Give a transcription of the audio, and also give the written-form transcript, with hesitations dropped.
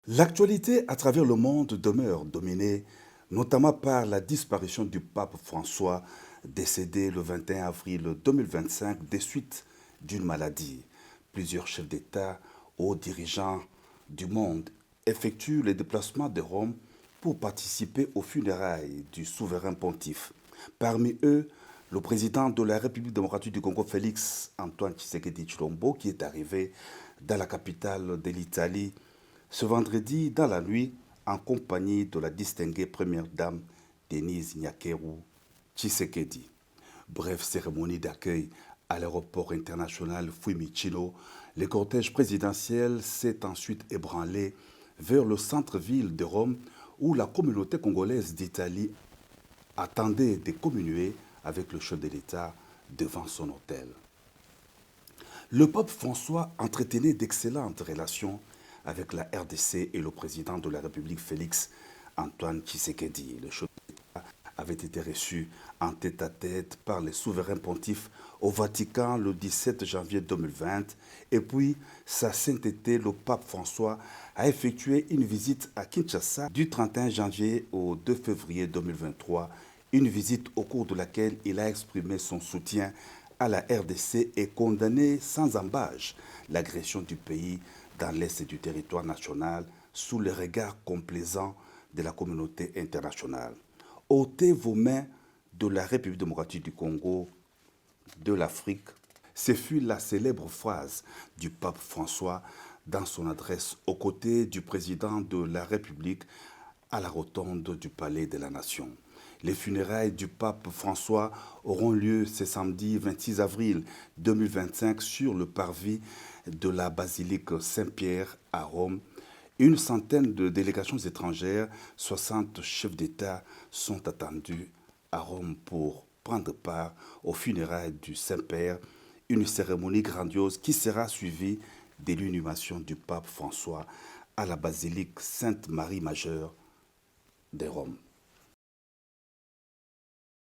L'actualité à travers le monde demeure dominée notamment par la disparition du pape François, décédé le 21 avril 2025 des suites d'une maladie. Plusieurs chefs d'État, hauts dirigeants du monde effectuent les déplacements de Rome pour participer aux funérailles du souverain pontife. Parmi eux, le président de la République démocratique du Congo, Félix Antoine Tshisekedi Tshilombo, qui est arrivé dans la capitale de l'Italie ce vendredi dans la nuit en compagnie de la distinguée première dame Denise Nyakeru Tshisekedi. Bref cérémonie d'accueil à l'aéroport international Fiumicino, le cortège présidentiel s'est ensuite ébranlé vers le centre-ville de Rome où la communauté congolaise d'Italie attendait de communier avec le chef de l'État devant son hôtel. Le pape François entretenait d'excellentes relations avec la RDC et le président de la République Félix Antoine Tshisekedi. Le chef d'État avait été reçu en tête-à-tête par les souverains pontifs au Vatican le 17 janvier 2020 et puis sa sainteté, le pape François, a effectué une visite à Kinshasa du 31 janvier au 2 février 2023, une visite au cours de laquelle il a exprimé son soutien à la RDC et condamné sans embâche l'agression du pays dans l'est du territoire national sous le regard complaisant de la communauté internationale. Ôtez vos mains de la République démocratique du Congo, de l'Afrique. Ce fut la célèbre phrase du pape François dans son adresse aux côtés du président de la République à la rotonde du Palais de la Nation. Les funérailles du pape François auront lieu ce samedi 26 avril 2025 sur le parvis de la basilique Saint-Pierre à Rome. Une centaine de délégations étrangères, 60 chefs d'État sont attendus à Rome pour prendre part aux funérailles du Saint-Père, une cérémonie grandiose qui sera suivie de l'inhumation du pape François à la basilique Sainte-Marie Majeure de Rome.